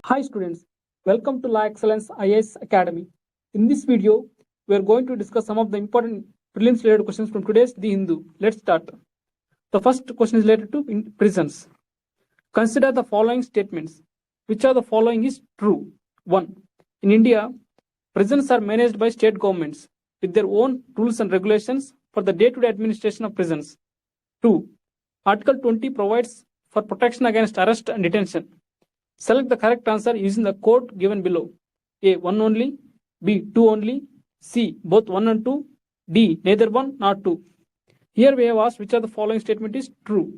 Hi students, welcome to Excellence IAS Academy. In this video, we are going to discuss some of the important prelims related questions from today's The Hindu. Let's start. The first question is related to prisons. Consider the following statements. Which of the following is true? 1. In India, prisons are managed by state governments with their own rules and regulations for the day-to-day administration of prisons. 2. Article 20 provides for protection against arrest and detention. Select the correct answer using the code given below. A. 1 only. B. 2 only. C. Both 1 and 2. D. Neither 1 nor 2. Here we have asked which of the following statement is true.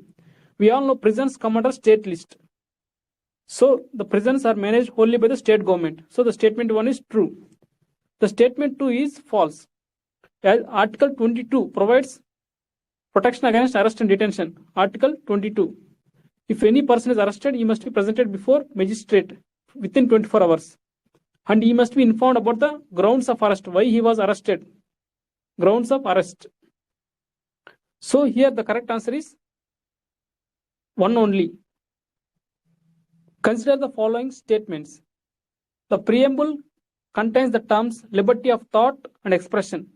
We all know prisons come under state list. So the prisons are managed wholly by the state government. So the statement 1 is true. The statement 2 is false. As Article 22 provides protection against arrest and detention. Article 22. If any person is arrested, he must be presented before magistrate within 24 hours. And he must be informed about the grounds of arrest, why he was arrested. Grounds of arrest. So here the correct answer is 1 only. Consider the following statements. The preamble contains the terms liberty of thought and expression.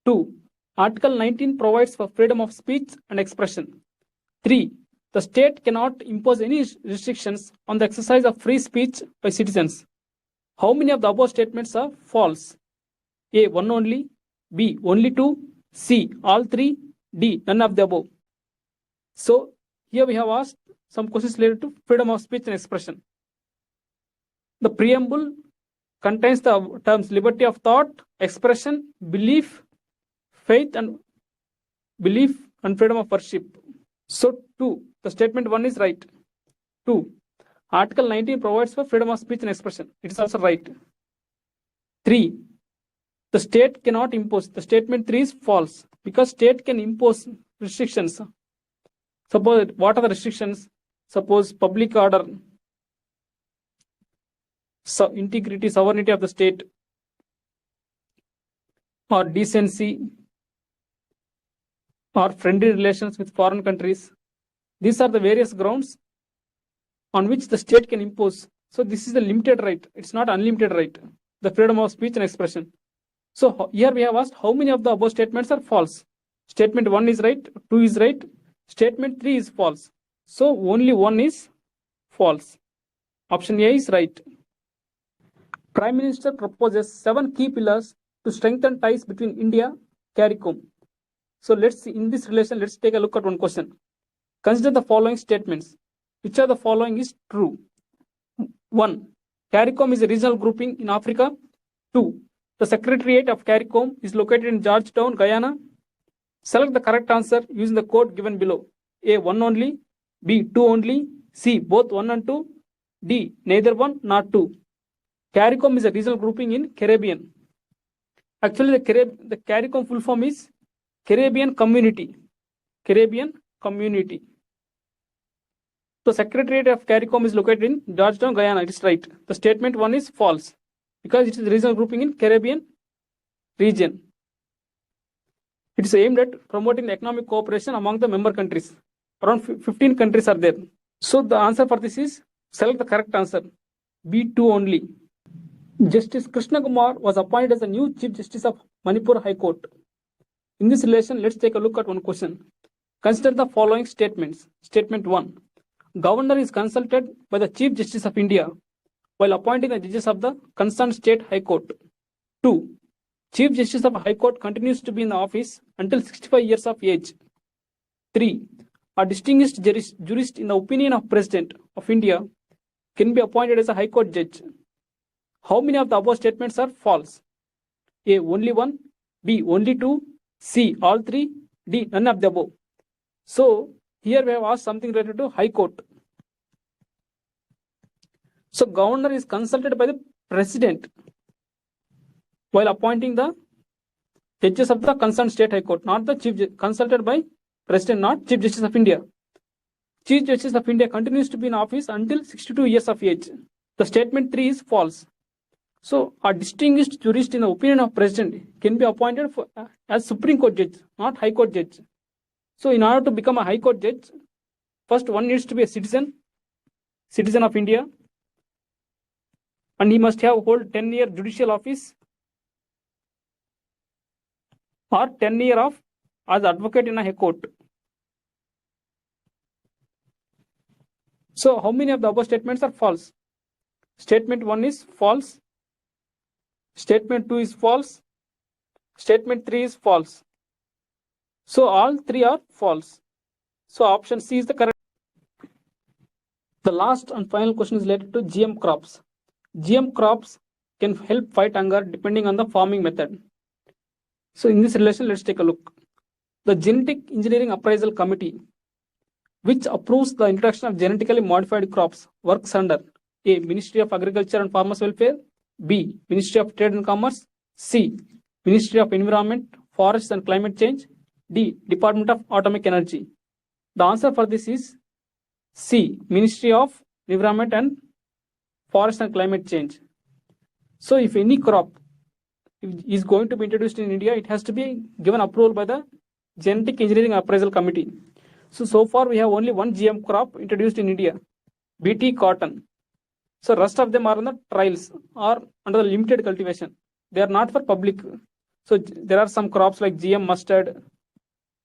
2. Article 19 provides for freedom of speech and expression. 3. The state cannot impose any restrictions on the exercise of free speech by citizens. How many of the above statements are false? A. 1 only. B. Only 2. C. All 3. D. None of the above. So here we have asked some questions related to freedom of speech and expression. The preamble contains the terms liberty of thought, expression, belief, faith, and freedom of worship. So 2. The statement 1 is right. 2. Article 19 provides for freedom of speech and expression. It is also right. 3. The state cannot impose. The statement 3 is false because state can impose restrictions. Suppose what are the restrictions? Suppose public order, integrity, sovereignty of the state, or decency, or friendly relations with foreign countries. These are the various grounds on which the state can impose. So this is the limited right. It's not unlimited right. The freedom of speech and expression. So here we have asked how many of the above statements are false. Statement 1 is right, 2 is right, statement 3 is false. So only 1 is false. Option A is right. Prime Minister proposes 7 key pillars to strengthen ties between India, CARICOM. So let's see, in this relation, let's take a look at one question. Consider the following statements. Which of the following is true? 1. CARICOM is a regional grouping in Africa. 2. The Secretariat of CARICOM is located in Georgetown, Guyana. Select the correct answer using the code given below. A. 1 only. B. 2 only. C. Both 1 and 2. D. Neither 1 nor 2. CARICOM is a regional grouping in Caribbean. Actually, the CARICOM full form is Caribbean Community. Caribbean Community. So Secretariat of CARICOM is located in Georgetown, Guyana. It is right. The statement 1 is false because it is regional grouping in Caribbean region. It is aimed at promoting economic cooperation among the member countries. Around 15 countries are there. So the answer for this is select the correct answer. B. 2 only. Justice Krishna Kumar was appointed as the new Chief Justice of Manipur High Court. In this relation, let's take a look at one question. Consider the following statements. Statement 1. Governor is consulted by the Chief Justice of India while appointing the judges of the concerned state High Court. 2. Chief Justice of High Court continues to be in the office until 65 years of age. 3. A distinguished jurist in the opinion of President of India can be appointed as a High Court judge. How many of the above statements are false? A. Only 1. B. Only 2. C. All 3. D. None of the above. So here we have asked something related to High Court. So governor is consulted by the President while appointing the judges of the concerned state High Court, not the Chief, consulted by President, not Chief Justice of India. Chief Justice of India continues to be in office until 62 years of age. The statement 3 is false. So a distinguished jurist in the opinion of President can be appointed as Supreme Court judge, not High Court judge. So in order to become a High Court judge, first one needs to be a citizen of India. and he must have hold 10-year judicial office or 10-year of as advocate in a high court. So how many of the above statements are false? Statement 1 is false. Statement 2 is false. Statement 3 is false. So all three are false. So option C is the correct. The last and final question is related to GM crops. GM crops can help fight hunger depending on the farming method. So in this relation, let's take a look. The Genetic Engineering Appraisal Committee, which approves the introduction of genetically modified crops, works under A. Ministry of Agriculture and Farmers Welfare, B. Ministry of Trade and Commerce, C. Ministry of Environment, Forests and Climate Change, D. Department of Atomic Energy. The answer for this is C. Ministry of Environment and Forest and Climate Change. So if any crop is going to be introduced in India, it has to be given approval by the Genetic Engineering Appraisal Committee. So far we have only one GM crop introduced in India, BT cotton. So rest of them are on the trials or under the limited cultivation. They are not for public. So there are some crops like GM mustard,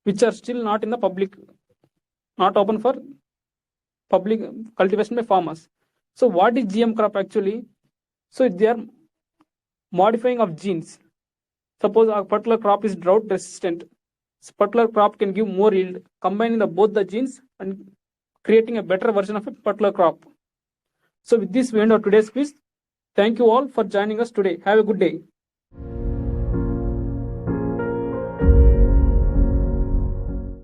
which are still not in the public, not open for public cultivation by farmers. So what is GM crop actually? So they are modifying of genes. Suppose a particular crop is drought resistant. This particular crop can give more yield, combining both the genes and creating a better version of a particular crop. So with this, we end our today's quiz. Thank you all for joining us today. Have a good day.